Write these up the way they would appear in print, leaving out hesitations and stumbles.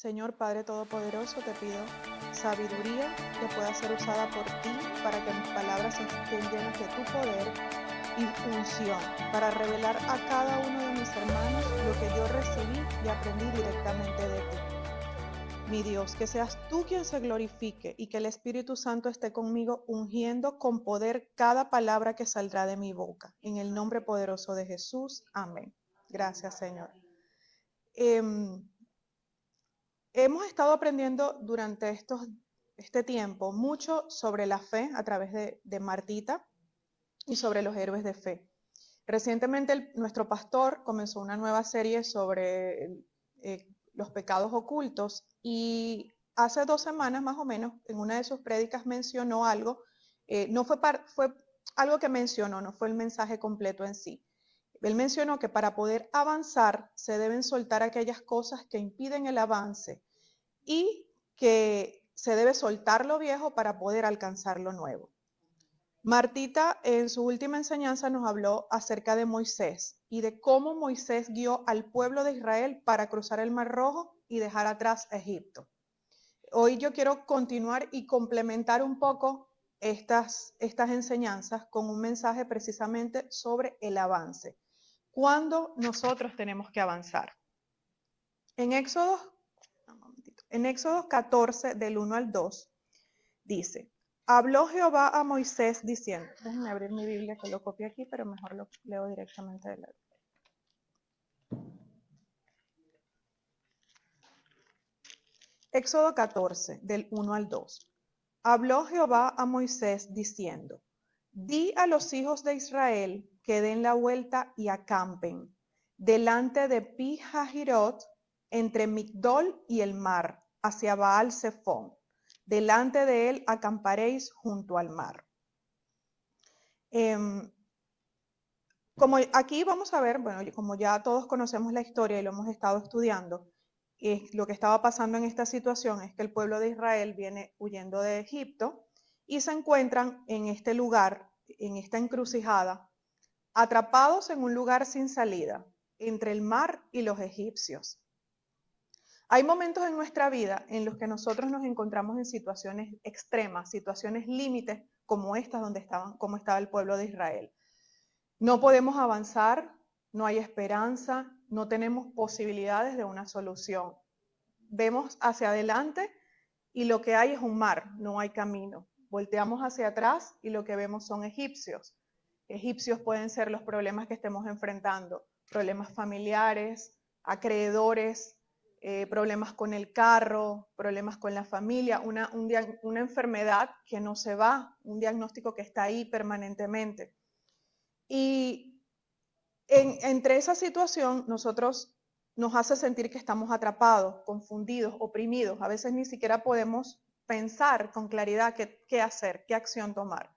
Señor Padre Todopoderoso, te pido sabiduría que pueda ser usada por ti para que mis palabras estén llenas de tu poder y unción, para revelar a cada uno de mis hermanos lo que yo recibí y aprendí directamente de ti. Mi Dios, que seas tú quien se glorifique y que el Espíritu Santo esté conmigo ungiendo con poder cada palabra que saldrá de mi boca. En el nombre poderoso de Jesús, amén. Gracias, Señor. Hemos estado aprendiendo durante este tiempo mucho sobre la fe a través de Martita y sobre los héroes de fe. Recientemente nuestro pastor comenzó una nueva serie sobre los pecados ocultos y hace 2 semanas más o menos en una de sus prédicas mencionó algo, fue algo que mencionó, no fue el mensaje completo en sí. Él mencionó que para poder avanzar se deben soltar aquellas cosas que impiden el avance y que se debe soltar lo viejo para poder alcanzar lo nuevo. Martita en su última enseñanza nos habló acerca de Moisés y de cómo Moisés guió al pueblo de Israel para cruzar el Mar Rojo y dejar atrás a Egipto. Hoy yo quiero continuar y complementar un poco estas enseñanzas con un mensaje precisamente sobre el avance. ¿Cuándo nosotros tenemos que avanzar? En Éxodo 14, del 1 al 2, dice: Habló Jehová a Moisés diciendo, déjenme abrir mi Biblia que lo copié aquí, pero mejor lo leo directamente de la Biblia. Éxodo 14, del 1 al 2. Habló Jehová a Moisés diciendo: Di a los hijos de Israel que den la vuelta y acampen delante de Pi-Hahirot, entre Migdol y el mar, hacia Baal-Zephón. Delante de él acamparéis junto al mar. Como aquí vamos a ver, bueno, como ya todos conocemos la historia y lo hemos estado estudiando, lo que estaba pasando en esta situación es que el pueblo de Israel viene huyendo de Egipto y se encuentran en este lugar, en esta encrucijada, atrapados en un lugar sin salida, entre el mar y los egipcios. Hay momentos en nuestra vida en los que nosotros nos encontramos en situaciones extremas, situaciones límites, como estas como estaba el pueblo de Israel. No podemos avanzar, no hay esperanza, no tenemos posibilidades de una solución. Vemos hacia adelante y lo que hay es un mar, no hay camino. Volteamos hacia atrás y lo que vemos son egipcios. Egipcios pueden ser los problemas que estemos enfrentando, problemas familiares, acreedores, problemas con el carro, problemas con la familia, una enfermedad que no se va, un diagnóstico que está ahí permanentemente. Y entre esa situación nosotros nos hace sentir que estamos atrapados, confundidos, oprimidos. A veces ni siquiera podemos pensar con claridad qué hacer, qué acción tomar.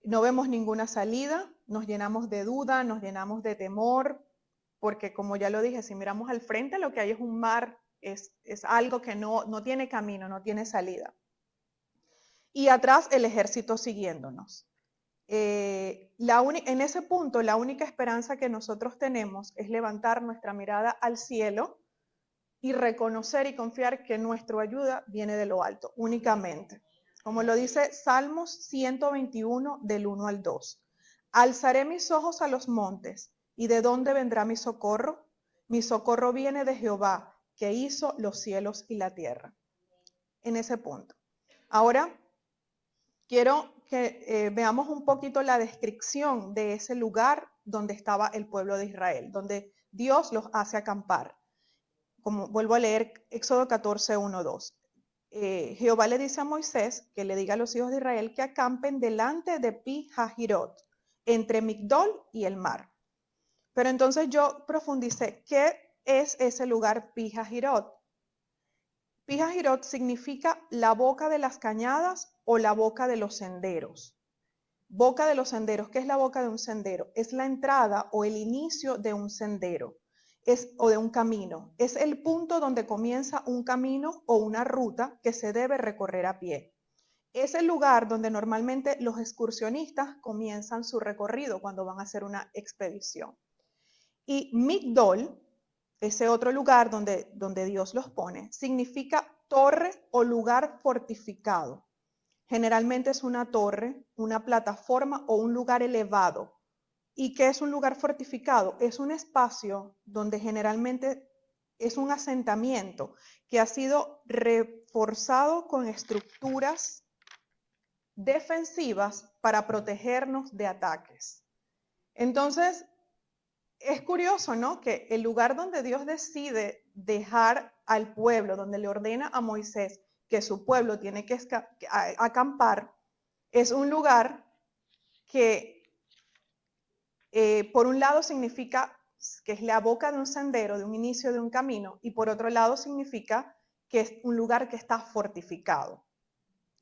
No vemos ninguna salida, nos llenamos de duda, nos llenamos de temor, porque como ya lo dije, si miramos al frente lo que hay es un mar, es algo que no tiene camino, no tiene salida. Y atrás el ejército siguiéndonos. En ese punto, la única esperanza que nosotros tenemos es levantar nuestra mirada al cielo y reconocer y confiar que nuestra ayuda viene de lo alto, únicamente. Como lo dice Salmos 121, del 1 al 2. Alzaré mis ojos a los montes, ¿y de dónde vendrá mi socorro? Mi socorro viene de Jehová, que hizo los cielos y la tierra. En ese punto. Ahora, quiero que veamos un poquito la descripción de ese lugar donde estaba el pueblo de Israel, donde Dios los hace acampar. Como vuelvo a leer Éxodo 14, 1, 2. Jehová le dice a Moisés que le diga a los hijos de Israel que acampen delante de Pi-Hahirot, entre Migdol y el mar. Pero entonces yo profundicé, ¿qué es ese lugar Pi-Hahirot? Pi-Hahirot significa la boca de las cañadas o la boca de los senderos. Boca de los senderos, ¿qué es la boca de un sendero? Es la entrada o el inicio de un sendero o de un camino. Es el punto donde comienza un camino o una ruta que se debe recorrer a pie. Es el lugar donde normalmente los excursionistas comienzan su recorrido cuando van a hacer una expedición. Y Migdol ese otro lugar donde Dios los pone, significa torre o lugar fortificado. Generalmente es una torre, una plataforma o un lugar elevado. ¿Y qué es un lugar fortificado? Es un espacio donde generalmente es un asentamiento que ha sido reforzado con estructuras defensivas para protegernos de ataques. Entonces, es curioso, ¿no? Que el lugar donde Dios decide dejar al pueblo, donde le ordena a Moisés que su pueblo tiene que acampar, es un lugar que por un lado significa que es la boca de un sendero, de un inicio de un camino, y por otro lado significa que es un lugar que está fortificado.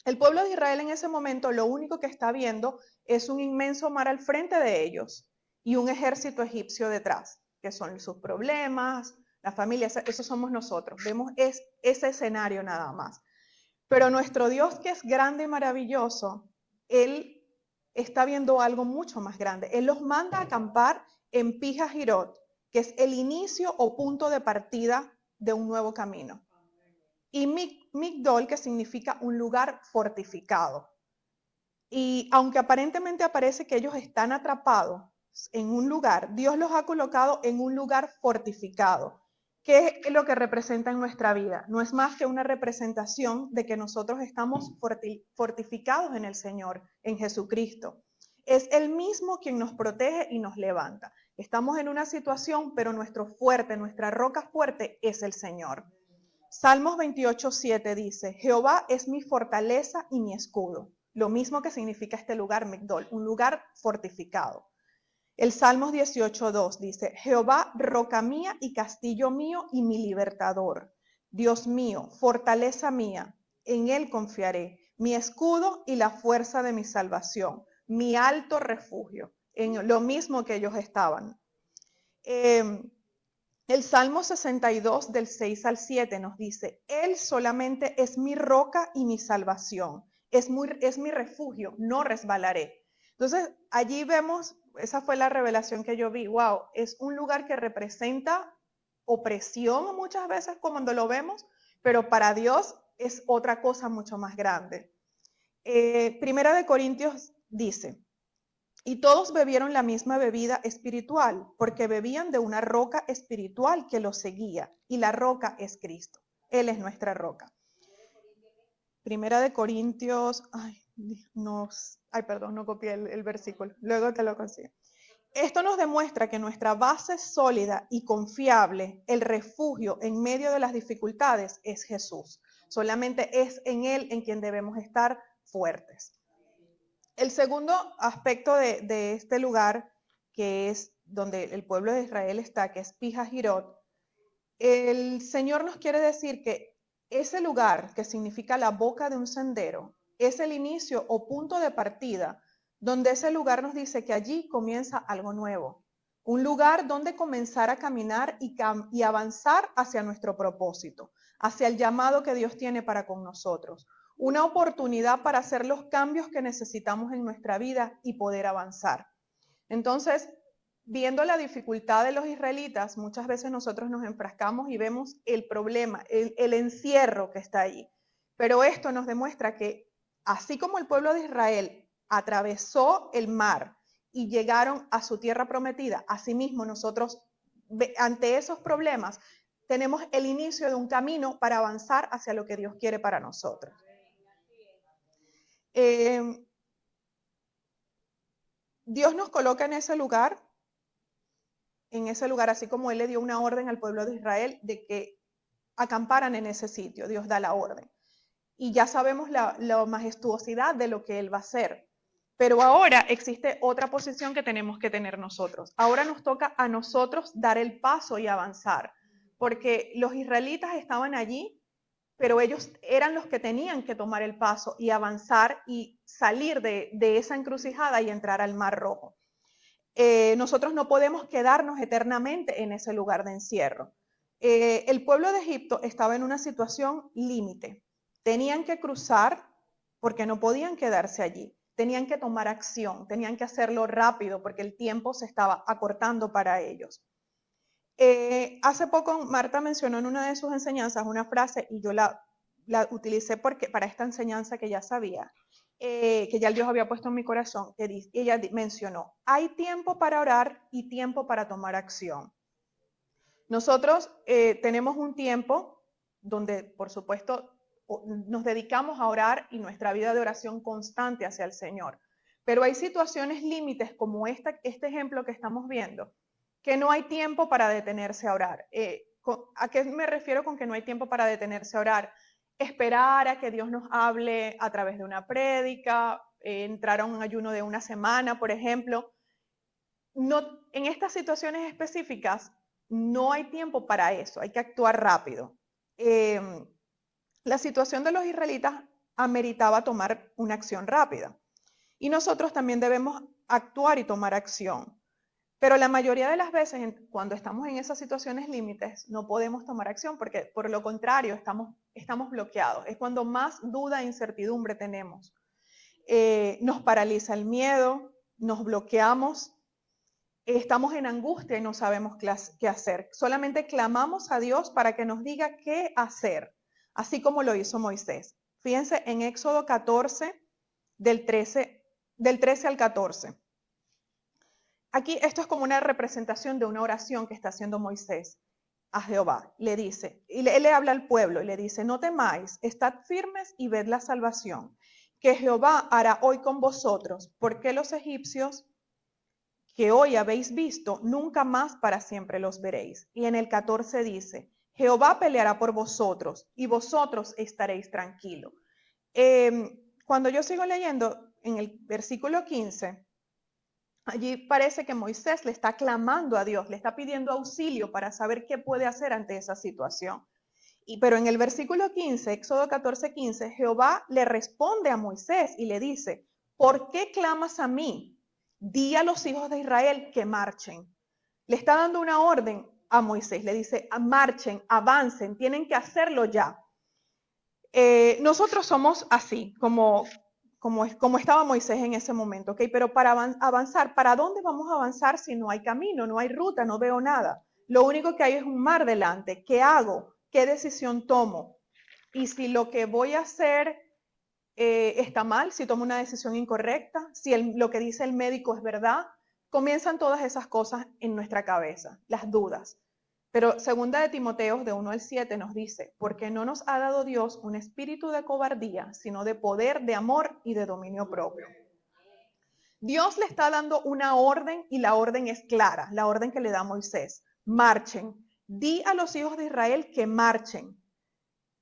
El pueblo de Israel en ese momento lo único que está viendo es un inmenso mar al frente de ellos y un ejército egipcio detrás, que son sus problemas, la familia, eso somos nosotros. Vemos ese escenario nada más. Pero nuestro Dios, que es grande y maravilloso, Él está viendo algo mucho más grande. Él los manda a acampar en Pijahirot, que es el inicio o punto de partida de un nuevo camino. Y Migdol, que significa un lugar fortificado. Y aunque aparentemente aparece que ellos están atrapados en un lugar, Dios los ha colocado en un lugar fortificado. ¿Qué es lo que representa en nuestra vida? No es más que una representación de que nosotros estamos fortificados en el Señor, en Jesucristo. Es Él mismo quien nos protege y nos levanta. Estamos en una situación, pero nuestro fuerte, nuestra roca fuerte es el Señor. Salmos 28:7 dice, Jehová es mi fortaleza y mi escudo. Lo mismo que significa este lugar, Migdol, un lugar fortificado. El Salmos 18:2 dice, Jehová, roca mía y castillo mío y mi libertador. Dios mío, fortaleza mía, en él confiaré, mi escudo y la fuerza de mi salvación, mi alto refugio. En lo mismo que ellos estaban. El Salmo 62 del 6 al 7 nos dice, Él solamente es mi roca y mi salvación, es mi refugio, no resbalaré. Entonces, allí vemos, esa fue la revelación que yo vi, wow, es un lugar que representa opresión muchas veces cuando lo vemos, pero para Dios es otra cosa mucho más grande. Primera de Corintios dice, y todos bebieron la misma bebida espiritual, porque bebían de una roca espiritual que los seguía, y la roca es Cristo. Él es nuestra roca. Primera de Corintios, perdón, no copié el versículo, luego te lo consigo. Esto nos demuestra que nuestra base es sólida y confiable, el refugio en medio de las dificultades es Jesús. Solamente es en Él en quien debemos estar fuertes. El segundo aspecto de este lugar, que es donde el pueblo de Israel está, que es Pijahirot, el Señor nos quiere decir que ese lugar, que significa la boca de un sendero, es el inicio o punto de partida, donde ese lugar nos dice que allí comienza algo nuevo. Un lugar donde comenzar a caminar y avanzar hacia nuestro propósito, hacia el llamado que Dios tiene para con nosotros. Una oportunidad para hacer los cambios que necesitamos en nuestra vida y poder avanzar. Entonces, viendo la dificultad de los israelitas, muchas veces nosotros nos enfrascamos y vemos el problema, el encierro que está ahí. Pero esto nos demuestra que así como el pueblo de Israel atravesó el mar y llegaron a su tierra prometida, asimismo nosotros ante esos problemas tenemos el inicio de un camino para avanzar hacia lo que Dios quiere para nosotros. Dios nos coloca en ese lugar, así como Él le dio una orden al pueblo de Israel de que acamparan en ese sitio. Dios da la orden. Y ya sabemos la majestuosidad de lo que Él va a hacer. Pero ahora existe otra posición que tenemos que tener nosotros. Ahora nos toca a nosotros dar el paso y avanzar. Porque los israelitas estaban allí, pero ellos eran los que tenían que tomar el paso y avanzar y salir de esa encrucijada y entrar al Mar Rojo. Nosotros no podemos quedarnos eternamente en ese lugar de encierro. El pueblo de Egipto estaba en una situación límite. Tenían que cruzar porque no podían quedarse allí. Tenían que tomar acción, tenían que hacerlo rápido porque el tiempo se estaba acortando para ellos. Hace poco Marta mencionó en una de sus enseñanzas una frase y yo la utilicé para esta enseñanza que ya sabía, que ya el Dios había puesto en mi corazón, que ella mencionó, hay tiempo para orar y tiempo para tomar acción. Nosotros tenemos un tiempo donde, por supuesto, nos dedicamos a orar y nuestra vida de oración constante hacia el Señor. Pero hay situaciones límites como este ejemplo que estamos viendo, que no hay tiempo para detenerse a orar. ¿A qué me refiero con que no hay tiempo para detenerse a orar? Esperar a que Dios nos hable a través de una prédica, entrar a un ayuno de una semana, por ejemplo. No, en estas situaciones específicas no hay tiempo para eso, hay que actuar rápido. La situación de los israelitas ameritaba tomar una acción rápida y nosotros también debemos actuar y tomar acción. Pero la mayoría de las veces, cuando estamos en esas situaciones límites, no podemos tomar acción porque, por lo contrario, estamos bloqueados. Es cuando más duda e incertidumbre tenemos. Nos paraliza el miedo, nos bloqueamos, estamos en angustia y no sabemos qué hacer. Solamente clamamos a Dios para que nos diga qué hacer, así como lo hizo Moisés. Fíjense en Éxodo 14, del 13 al 14. Aquí esto es como una representación de una oración que está haciendo Moisés a Jehová. Le dice, y él le habla al pueblo y le dice, no temáis, estad firmes y ved la salvación que Jehová hará hoy con vosotros, porque los egipcios que hoy habéis visto, nunca más para siempre los veréis. Y en el 14 dice, Jehová peleará por vosotros y vosotros estaréis tranquilos. Cuando yo sigo leyendo en el versículo 15, allí parece que Moisés le está clamando a Dios, le está pidiendo auxilio para saber qué puede hacer ante esa situación. Pero en el versículo 15, Éxodo 14, 15, Jehová le responde a Moisés y le dice, ¿por qué clamas a mí? Di a los hijos de Israel que marchen. Le está dando una orden a Moisés, le dice, marchen, avancen, tienen que hacerlo ya. Nosotros somos así, como estaba Moisés en ese momento, ¿ok? Pero para avanzar, ¿para dónde vamos a avanzar si no hay camino, no hay ruta, no veo nada? Lo único que hay es un mar delante. ¿Qué hago? ¿Qué decisión tomo? Y si lo que voy a hacer está mal, si tomo una decisión incorrecta, si lo que dice el médico es verdad, comienzan todas esas cosas en nuestra cabeza, las dudas. Pero segunda de Timoteo, de 1 al 7, nos dice, porque no nos ha dado Dios un espíritu de cobardía, sino de poder, de amor y de dominio propio. Dios le está dando una orden y la orden es clara, la orden que le da Moisés. Marchen. Di a los hijos de Israel que marchen.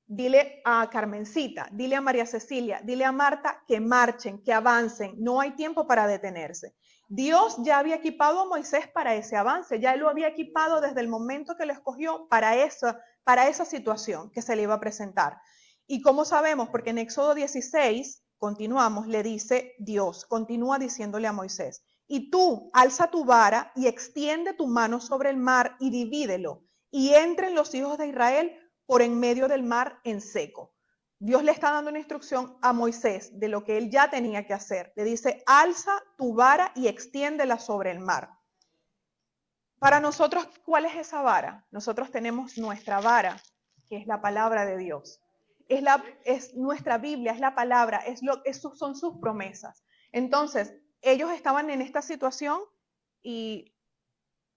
Dile a Carmencita, dile a María Cecilia, dile a Marta que marchen, que avancen. No hay tiempo para detenerse. Dios ya había equipado a Moisés para ese avance, ya lo había equipado desde el momento que lo escogió para esa situación que se le iba a presentar. ¿Y cómo sabemos? Porque en Éxodo 16, continuamos, le dice Dios, continúa diciéndole a Moisés, y tú alza tu vara y extiende tu mano sobre el mar y divídelo, y entren los hijos de Israel por en medio del mar en seco. Dios le está dando una instrucción a Moisés de lo que él ya tenía que hacer. Le dice, alza tu vara y extiéndela sobre el mar. Para nosotros, ¿cuál es esa vara? Nosotros tenemos nuestra vara, que es la palabra de Dios. Es nuestra Biblia, es la palabra, son sus promesas. Entonces, ellos estaban en esta situación y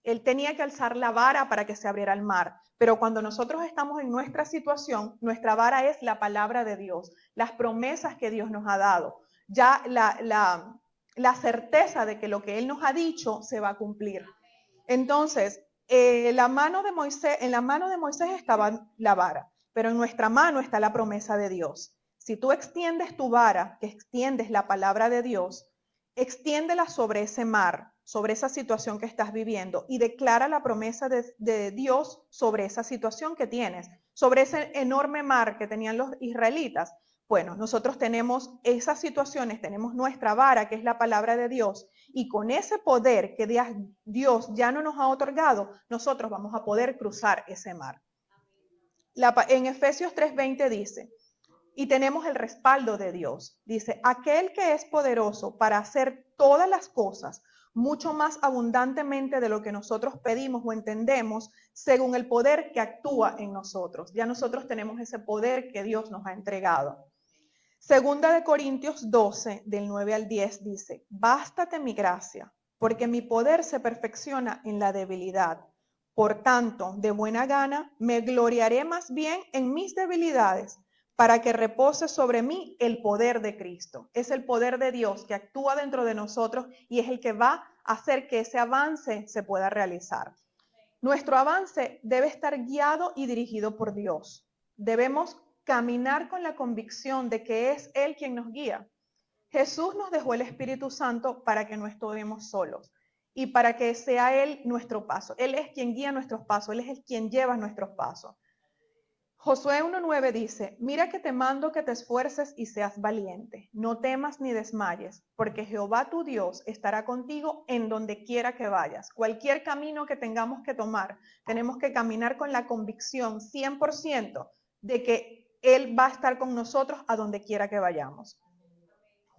él tenía que alzar la vara para que se abriera el mar. Pero cuando nosotros estamos en nuestra situación, nuestra vara es la palabra de Dios, las promesas que Dios nos ha dado. Ya la certeza de que lo que Él nos ha dicho se va a cumplir. Entonces, en la mano de Moisés estaba la vara, pero en nuestra mano está la promesa de Dios. Si tú extiendes tu vara, que extiendes la palabra de Dios, extiéndela sobre ese mar, sobre esa situación que estás viviendo y declara la promesa de Dios sobre esa situación que tienes, sobre ese enorme mar que tenían los israelitas. Bueno, nosotros tenemos esas situaciones, tenemos nuestra vara, que es la palabra de Dios, y con ese poder que Dios ya no nos ha otorgado, nosotros vamos a poder cruzar ese mar. En Efesios 3:20 dice, y tenemos el respaldo de Dios. Dice, aquel que es poderoso para hacer todas las cosas mucho más abundantemente de lo que nosotros pedimos o entendemos, según el poder que actúa en nosotros. Ya nosotros tenemos ese poder que Dios nos ha entregado. Segunda de Corintios 12, del 9 al 10, dice: bástate mi gracia, porque mi poder se perfecciona en la debilidad. Por tanto, de buena gana, me gloriaré más bien en mis debilidades, para que repose sobre mí el poder de Cristo. Es el poder de Dios que actúa dentro de nosotros y es el que va a hacer que ese avance se pueda realizar. Nuestro avance debe estar guiado y dirigido por Dios. Debemos caminar con la convicción de que es Él quien nos guía. Jesús nos dejó el Espíritu Santo para que no estuvimos solos y para que sea Él nuestro paso. Él es quien guía nuestros pasos, Él es quien lleva nuestros pasos. Josué 1:9 dice: mira que te mando que te esfuerces y seas valiente, no temas ni desmayes, porque Jehová tu Dios estará contigo en donde quiera que vayas. Cualquier camino que tengamos que tomar, tenemos que caminar con la convicción 100% de que Él va a estar con nosotros a donde quiera que vayamos.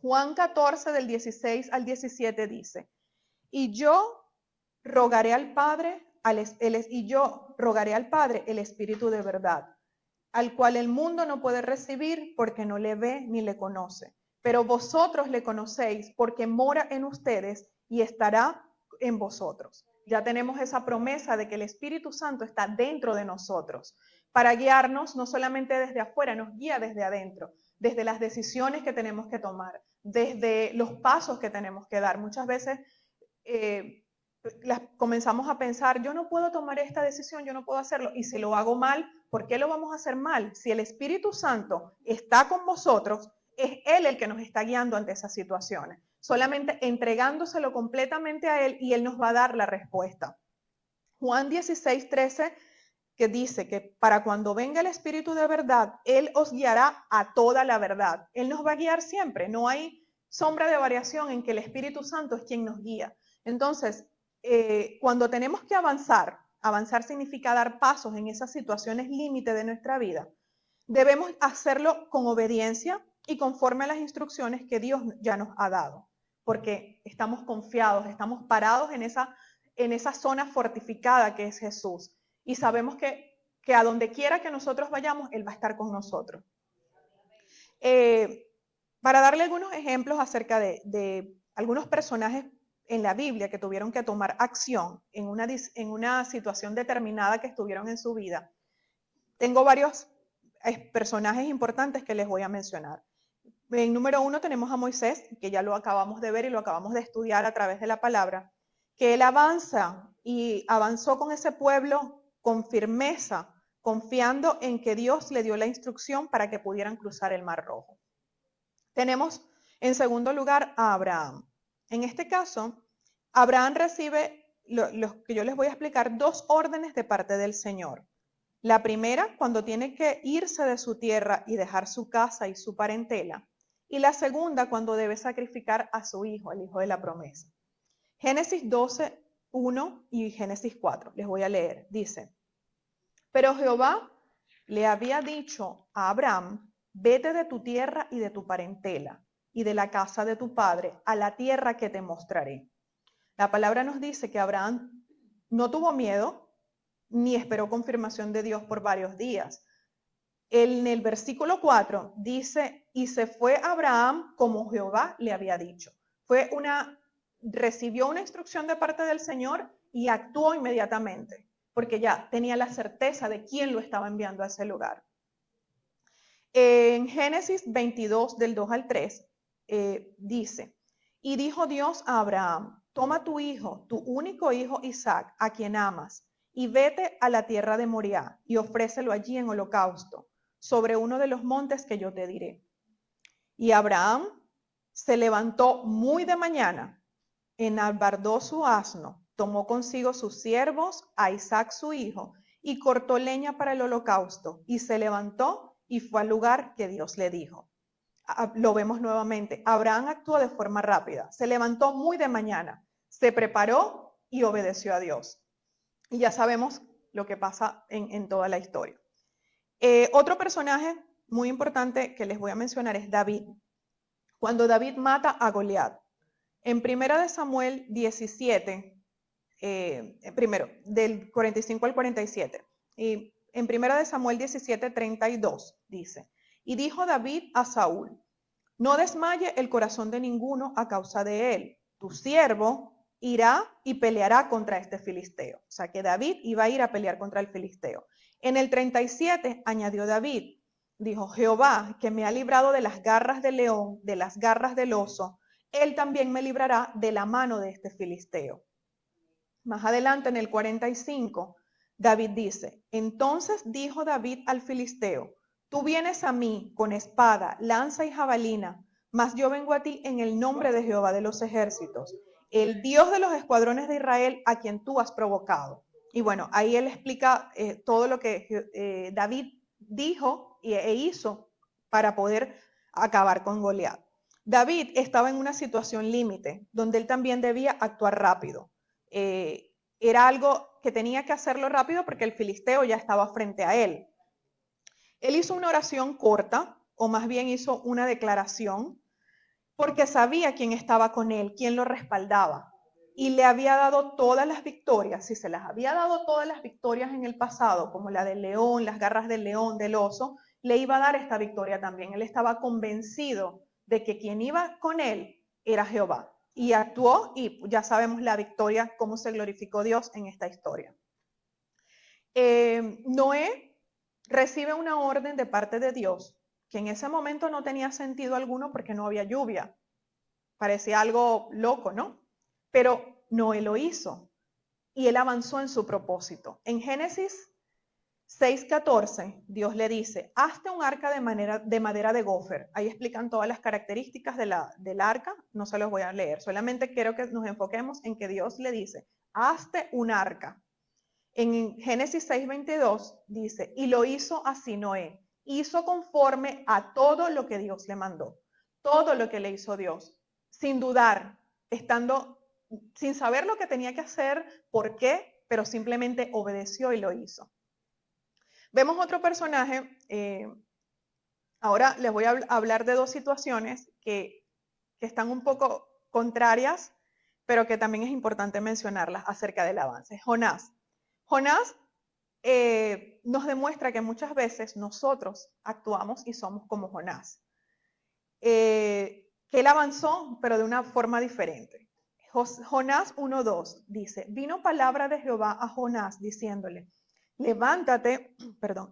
Juan 14 del 16 al 17 dice: y yo rogaré al Padre, el Espíritu de verdad, al cual el mundo no puede recibir porque no le ve ni le conoce. Pero vosotros le conocéis porque mora en ustedes y estará en vosotros. Ya tenemos esa promesa de que el Espíritu Santo está dentro de nosotros para guiarnos no solamente desde afuera, nos guía desde adentro, desde las decisiones que tenemos que tomar, desde los pasos que tenemos que dar. Muchas veces comenzamos a pensar: yo no puedo tomar esta decisión, yo no puedo hacerlo, y si lo hago mal, ¿por qué lo vamos a hacer mal? Si el Espíritu Santo está con vosotros, es Él el que nos está guiando ante esas situaciones, solamente entregándoselo completamente a Él y Él nos va a dar la respuesta. Juan 16:13, que dice que para cuando venga el Espíritu de verdad, Él os guiará a toda la verdad. Él nos va a guiar siempre, no hay sombra de variación en que el Espíritu Santo es quien nos guía. Entonces, cuando tenemos que avanzar significa dar pasos en esas situaciones límite de nuestra vida, debemos hacerlo con obediencia y conforme a las instrucciones que Dios ya nos ha dado, porque estamos confiados, estamos parados en esa zona fortificada que es Jesús, y sabemos que a donde quiera que nosotros vayamos, Él va a estar con nosotros. Para darle algunos ejemplos acerca de algunos personajes en la Biblia que tuvieron que tomar acción en una situación determinada que estuvieron en su vida, tengo varios personajes importantes que les voy a mencionar. En número 1 tenemos a Moisés, que ya lo acabamos de ver y lo acabamos de estudiar a través de la palabra, que él avanza y avanzó con ese pueblo con firmeza, confiando en que Dios le dio la instrucción para que pudieran cruzar el Mar Rojo. Tenemos en segundo lugar a Abraham. En este caso, Abraham recibe, lo que yo les voy a explicar, 2 órdenes de parte del Señor. La primera, cuando tiene que irse de su tierra y dejar su casa y su parentela. Y la segunda, cuando debe sacrificar a su hijo, el hijo de la promesa. Génesis 12:1 y Génesis 4, les voy a leer. Dice: pero Jehová le había dicho a Abraham: vete de tu tierra y de tu parentela y de la casa de tu padre a la tierra que te mostraré. La palabra nos dice que Abraham no tuvo miedo ni esperó confirmación de Dios por varios días. En el versículo 4 dice: y se fue Abraham como Jehová le había dicho. Recibió una instrucción de parte del Señor y actuó inmediatamente, porque ya tenía la certeza de quién lo estaba enviando a ese lugar. En Génesis 22, del 2 al 3, dice: y dijo Dios a Abraham: toma tu hijo, tu único hijo Isaac, a quien amas, y vete a la tierra de Moriah y ofrécelo allí en holocausto, sobre uno de los montes que yo te diré. Y Abraham se levantó muy de mañana, enalbardó su asno, tomó consigo sus siervos, a Isaac su hijo, y cortó leña para el holocausto, y se levantó y fue al lugar que Dios le dijo. Lo vemos nuevamente. Abraham actuó de forma rápida, se levantó muy de mañana, se preparó y obedeció a Dios. Y ya sabemos lo que pasa en toda la historia. Otro personaje muy importante que les voy a mencionar es David. Cuando David mata a Goliat, En Primera de Samuel 17, primero, del 45 al 47. Y en Primera de Samuel 17, 32 dice, y dijo David a Saúl, no desmaye el corazón de ninguno a causa de él. Tu siervo irá y peleará contra este filisteo. O sea que David iba a ir a pelear contra el filisteo. En el 37 añadió David, dijo, Jehová, que me ha librado de las garras del león, de las garras del oso, él también me librará de la mano de este filisteo. Más adelante, en el 45, David dice, entonces dijo David al filisteo, tú vienes a mí con espada, lanza y jabalina, mas yo vengo a ti en el nombre de Jehová de los ejércitos, el Dios de los escuadrones de Israel, a quien tú has provocado. Y bueno, ahí él explica todo lo que David dijo e hizo para poder acabar con Goliat. David estaba en una situación límite, donde él también debía actuar rápido. Era algo que tenía que hacerlo rápido porque el filisteo ya estaba frente a él. Él hizo una oración corta, o más bien hizo una declaración, porque sabía quién estaba con él, quién lo respaldaba. Y le había dado todas las victorias. Si se las había dado todas las victorias en el pasado, como la del león, las garras del león, del oso, le iba a dar esta victoria también. Él estaba convencido de que quien iba con él era Jehová. Y actuó, y ya sabemos la victoria, cómo se glorificó Dios en esta historia. Noé recibe una orden de parte de Dios, que en ese momento no tenía sentido alguno porque no había lluvia. Parecía algo loco, ¿no? Pero Noé lo hizo y él avanzó en su propósito. En Génesis 6:14, Dios le dice, hazte un arca de madera de gofer. Ahí explican todas las características del arca, no se los voy a leer, solamente quiero que nos enfoquemos en que Dios le dice, hazte un arca. En Génesis 6:22 dice, y lo hizo así Noé, hizo conforme a todo lo que Dios le mandó, todo lo que le hizo Dios, sin dudar, sin saber lo que tenía que hacer, por qué, pero simplemente obedeció y lo hizo. Vemos otro personaje, ahora les voy a hablar de dos situaciones que están un poco contrarias, pero que también es importante mencionarlas acerca del avance. Jonás. Jonás nos demuestra que muchas veces nosotros actuamos y somos como Jonás. Que él avanzó, pero de una forma diferente. Jonás 1:2 dice, vino palabra de Jehová a Jonás diciéndole, levántate,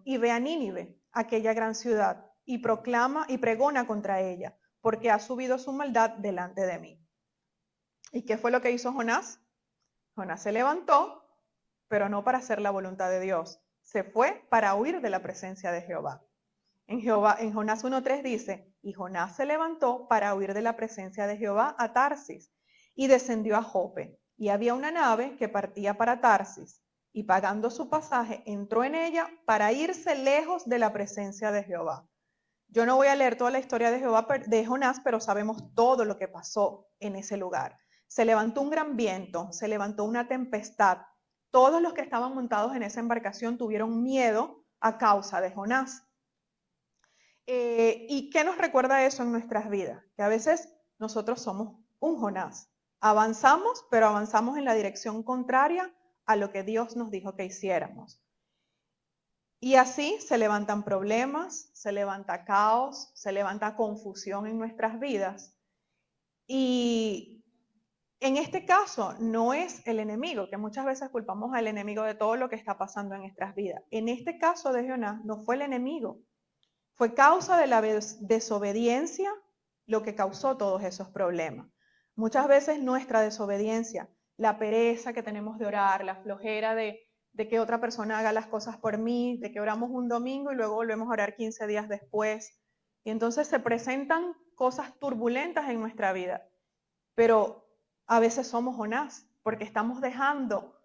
y ve a Nínive, aquella gran ciudad, y proclama y pregona contra ella, porque ha subido su maldad delante de mí. ¿Y qué fue lo que hizo Jonás? Jonás se levantó, pero no para hacer la voluntad de Dios. Se fue para huir de la presencia de Jehová. En Jonás 1:3 dice, y Jonás se levantó para huir de la presencia de Jehová a Tarsis y descendió a Jope. Y había una nave que partía para Tarsis y pagando su pasaje entró en ella para irse lejos de la presencia de Jehová. Yo no voy a leer toda la historia de Jonás, pero sabemos todo lo que pasó en ese lugar. Se levantó un gran viento, se levantó una tempestad. Todos los que estaban montados en esa embarcación tuvieron miedo a causa de Jonás. ¿Y qué nos recuerda eso en nuestras vidas? Que a veces nosotros somos un Jonás. Avanzamos, pero avanzamos en la dirección contraria a lo que Dios nos dijo que hiciéramos. Y así se levantan problemas, se levanta caos, se levanta confusión en nuestras vidas. Y en este caso no es el enemigo, que muchas veces culpamos al enemigo de todo lo que está pasando en nuestras vidas. En este caso de Jonás no fue el enemigo, fue causa de la desobediencia lo que causó todos esos problemas. Muchas veces nuestra desobediencia, la pereza que tenemos de orar, la flojera de que otra persona haga las cosas por mí, de que oramos un domingo y luego volvemos a orar 15 días después. Y entonces se presentan cosas turbulentas en nuestra vida. Pero a veces somos Jonás, porque estamos dejando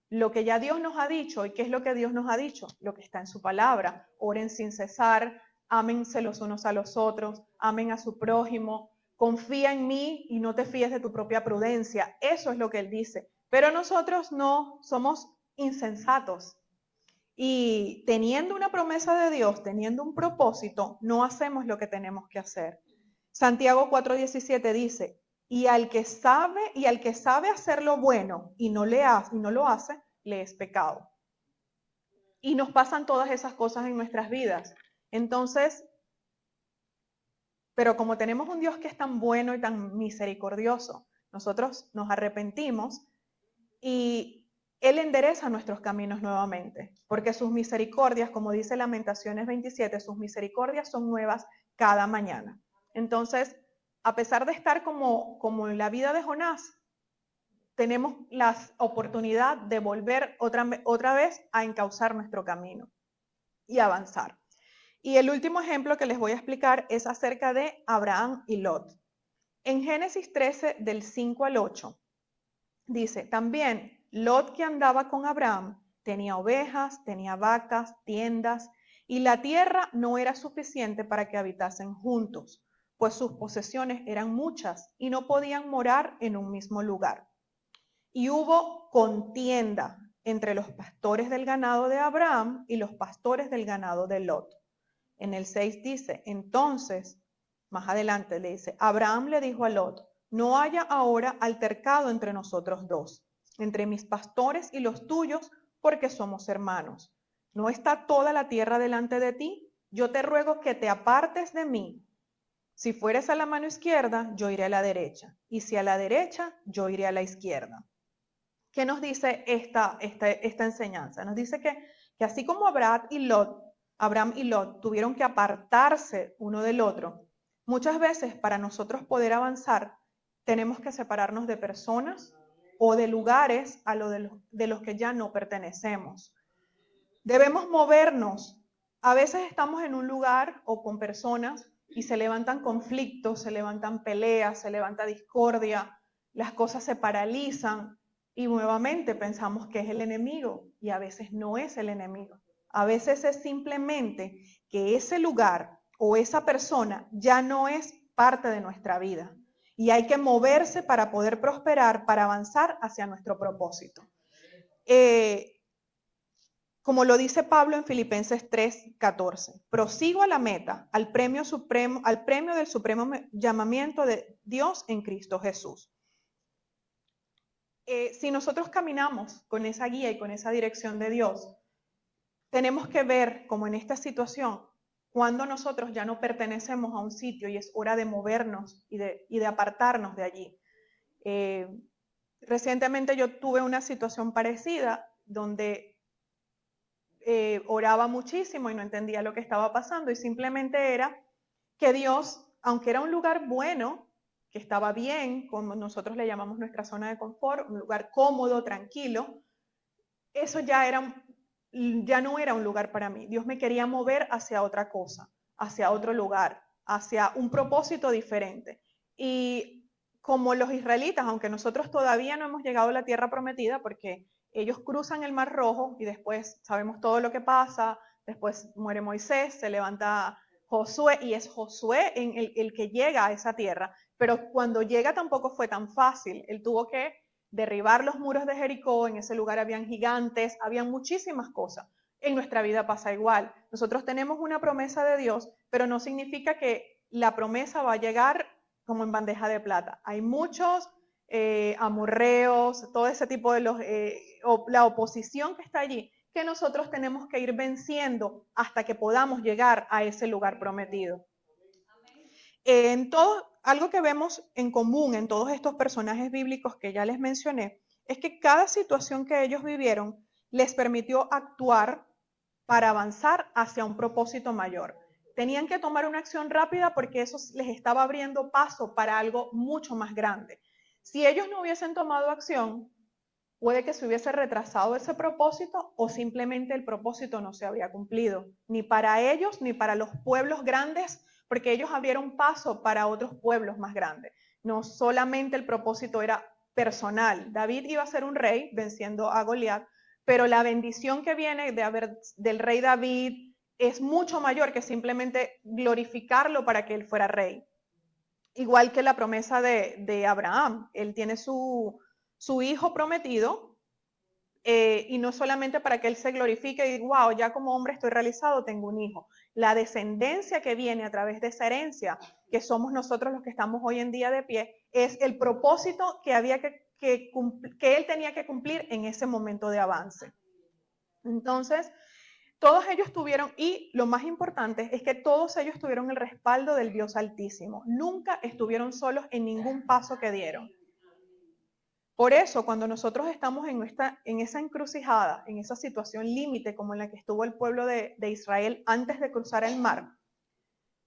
lo que ya Dios nos ha dicho. ¿Y qué es lo que Dios nos ha dicho? Lo que está en su palabra. Oren sin cesar, ámense los unos a los otros, amen a su prójimo, confía en mí y no te fíes de tu propia prudencia. Eso es lo que Él dice. Pero nosotros no, somos insensatos. Y teniendo una promesa de Dios, teniendo un propósito, no hacemos lo que tenemos que hacer. Santiago 4:17 dice, y al que sabe hacer lo bueno y no lo hace, le es pecado. Y nos pasan todas esas cosas en nuestras vidas. Entonces, pero como tenemos un Dios que es tan bueno y tan misericordioso, nosotros nos arrepentimos y Él endereza nuestros caminos nuevamente, porque sus misericordias, como dice Lamentaciones 27, sus misericordias son nuevas cada mañana. Entonces, a pesar de estar como en la vida de Jonás, tenemos la oportunidad de volver otra vez a encauzar nuestro camino y avanzar. Y el último ejemplo que les voy a explicar es acerca de Abraham y Lot. En Génesis 13, del 5 al 8, dice, también Lot, que andaba con Abraham, tenía ovejas, tenía vacas, tiendas, y la tierra no era suficiente para que habitasen juntos, pues sus posesiones eran muchas y no podían morar en un mismo lugar. Y hubo contienda entre los pastores del ganado de Abraham y los pastores del ganado de Lot. En el 6 dice, entonces, más adelante le dice, Abraham le dijo a Lot, no haya ahora altercado entre nosotros dos, entre mis pastores y los tuyos, porque somos hermanos. ¿No está toda la tierra delante de ti? Yo te ruego que te apartes de mí. Si fueres a la mano izquierda, yo iré a la derecha, y si a la derecha, yo iré a la izquierda. ¿Qué nos dice esta enseñanza? Nos dice que así como Abraham y Lot tuvieron que apartarse uno del otro, muchas veces para nosotros poder avanzar tenemos que separarnos de personas o de lugares de los que ya no pertenecemos. Debemos movernos. A veces estamos en un lugar o con personas y se levantan conflictos, se levantan peleas, se levanta discordia, las cosas se paralizan y nuevamente pensamos que es el enemigo y a veces no es el enemigo. A veces es simplemente que ese lugar o esa persona ya no es parte de nuestra vida y hay que moverse para poder prosperar, para avanzar hacia nuestro propósito. Como lo dice Pablo en Filipenses 3:14, prosigo a la meta, al premio del supremo llamamiento de Dios en Cristo Jesús. Si nosotros caminamos con esa guía y con esa dirección de Dios, tenemos que ver, como en esta situación, cuando nosotros ya no pertenecemos a un sitio y es hora de movernos y de apartarnos de allí. Recientemente yo tuve una situación parecida donde oraba muchísimo y no entendía lo que estaba pasando y simplemente era que Dios, aunque era un lugar bueno, que estaba bien, como nosotros le llamamos nuestra zona de confort, un lugar cómodo, tranquilo, eso ya no era un lugar para mí. Dios me quería mover hacia otra cosa, hacia otro lugar, hacia un propósito diferente. Y como los israelitas, aunque nosotros todavía no hemos llegado a la tierra prometida, porque ellos cruzan el Mar Rojo y después sabemos todo lo que pasa, después muere Moisés, se levanta Josué y es Josué el que llega a esa tierra, pero cuando llega tampoco fue tan fácil, él tuvo que derribar los muros de Jericó, en ese lugar habían gigantes, habían muchísimas cosas. En nuestra vida pasa igual. Nosotros tenemos una promesa de Dios, pero no significa que la promesa va a llegar como en bandeja de plata. Hay muchos amorreos, todo ese tipo de la oposición que está allí, que nosotros tenemos que ir venciendo hasta que podamos llegar a ese lugar prometido. Algo que vemos en común en todos estos personajes bíblicos que ya les mencioné, es que cada situación que ellos vivieron les permitió actuar para avanzar hacia un propósito mayor. Tenían que tomar una acción rápida porque eso les estaba abriendo paso para algo mucho más grande. Si ellos no hubiesen tomado acción, puede que se hubiese retrasado ese propósito o simplemente el propósito no se habría cumplido, ni para ellos ni para los pueblos grandes, porque ellos abrieron paso para otros pueblos más grandes. No solamente el propósito era personal. David iba a ser un rey venciendo a Goliat, pero la bendición que viene del rey David es mucho mayor que simplemente glorificarlo para que él fuera rey. Igual que la promesa de Abraham. Él tiene su hijo prometido y no solamente para que él se glorifique y diga, wow, ya como hombre estoy realizado, tengo un hijo. La descendencia que viene a través de esa herencia, que somos nosotros los que estamos hoy en día de pie, es el propósito que había que él tenía que cumplir en ese momento de avance. Entonces, todos ellos tuvieron, y lo más importante es que todos ellos tuvieron el respaldo del Dios Altísimo. Nunca estuvieron solos en ningún paso que dieron. Por eso, cuando nosotros estamos en esa encrucijada, en esa situación límite como en la que estuvo el pueblo de Israel antes de cruzar el mar,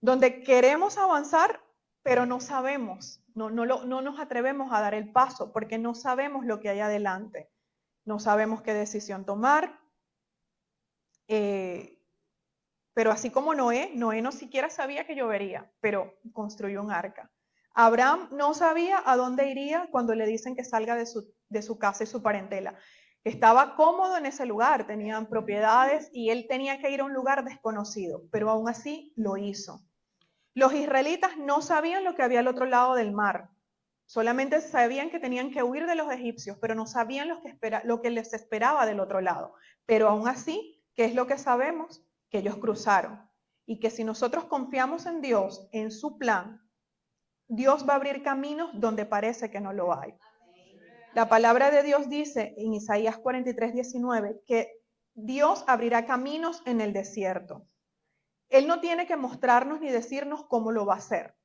donde queremos avanzar, pero no sabemos, no nos atrevemos a dar el paso, porque no sabemos lo que hay adelante, no sabemos qué decisión tomar. Pero así como Noé no siquiera sabía que llovería, pero construyó un arca. Abraham no sabía a dónde iría cuando le dicen que salga de su casa y su parentela. Estaba cómodo en ese lugar, tenían propiedades y él tenía que ir a un lugar desconocido, pero aún así lo hizo. Los israelitas no sabían lo que había al otro lado del mar. Solamente sabían que tenían que huir de los egipcios, pero no sabían lo que les esperaba del otro lado. Pero aún así, ¿qué es lo que sabemos? Que ellos cruzaron. Y que si nosotros confiamos en Dios, en su plan, Dios va a abrir caminos donde parece que no lo hay. La palabra de Dios dice en Isaías 43:19 que Dios abrirá caminos en el desierto. Él no tiene que mostrarnos ni decirnos cómo lo va a hacer,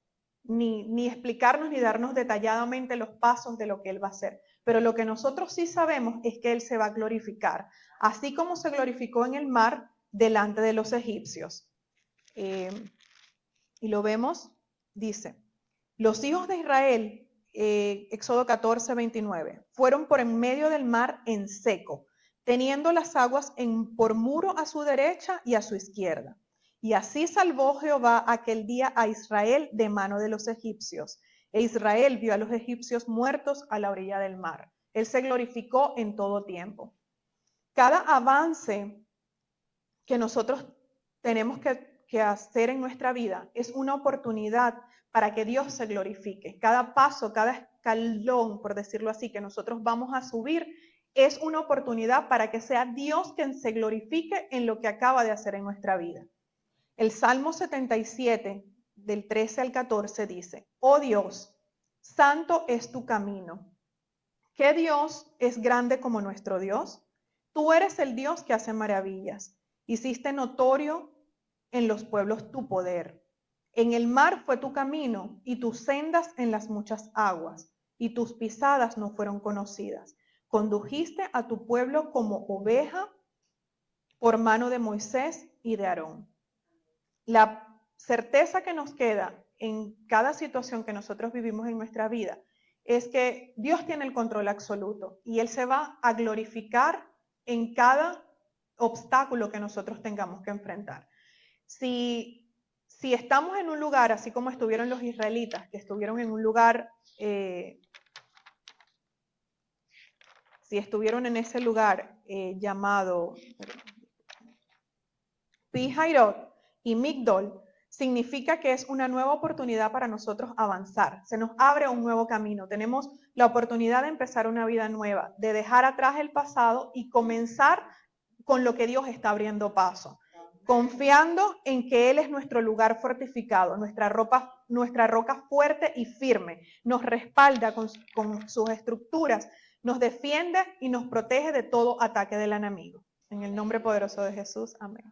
ni explicarnos ni darnos detalladamente los pasos de lo que Él va a hacer. Pero lo que nosotros sí sabemos es que Él se va a glorificar, así como se glorificó en el mar delante de los egipcios. Y lo vemos, dice, los hijos de Israel, Éxodo 14:29, fueron por en medio del mar en seco, teniendo las aguas por muro a su derecha y a su izquierda. Y así salvó Jehová aquel día a Israel de mano de los egipcios. E Israel vio a los egipcios muertos a la orilla del mar. Él se glorificó en todo tiempo. Cada avance que nosotros tenemos que hacer en nuestra vida es una oportunidad para que Dios se glorifique. Cada paso, cada escalón, por decirlo así, que nosotros vamos a subir, es una oportunidad para que sea Dios quien se glorifique en lo que acaba de hacer en nuestra vida. El Salmo 77, del 13 al 14, dice, oh Dios, santo es tu camino. ¿Qué Dios es grande como nuestro Dios? Tú eres el Dios que hace maravillas. Hiciste notorio en los pueblos tu poder. En el mar fue tu camino y tus sendas en las muchas aguas, y tus pisadas no fueron conocidas. Condujiste a tu pueblo como oveja por mano de Moisés y de Aarón. La certeza que nos queda en cada situación que nosotros vivimos en nuestra vida es que Dios tiene el control absoluto y Él se va a glorificar en cada obstáculo que nosotros tengamos que enfrentar. Si estamos en un lugar, así como estuvieron los israelitas, que estuvieron en un lugar, si estuvieron en ese lugar llamado Pi-Hairot y Migdol, significa que es una nueva oportunidad para nosotros avanzar. Se nos abre un nuevo camino. Tenemos la oportunidad de empezar una vida nueva, de dejar atrás el pasado y comenzar con lo que Dios está abriendo paso. Confiando en que Él es nuestro lugar fortificado, nuestra roca fuerte y firme. Nos respalda con sus estructuras, nos defiende y nos protege de todo ataque del enemigo. En el nombre poderoso de Jesús, amén.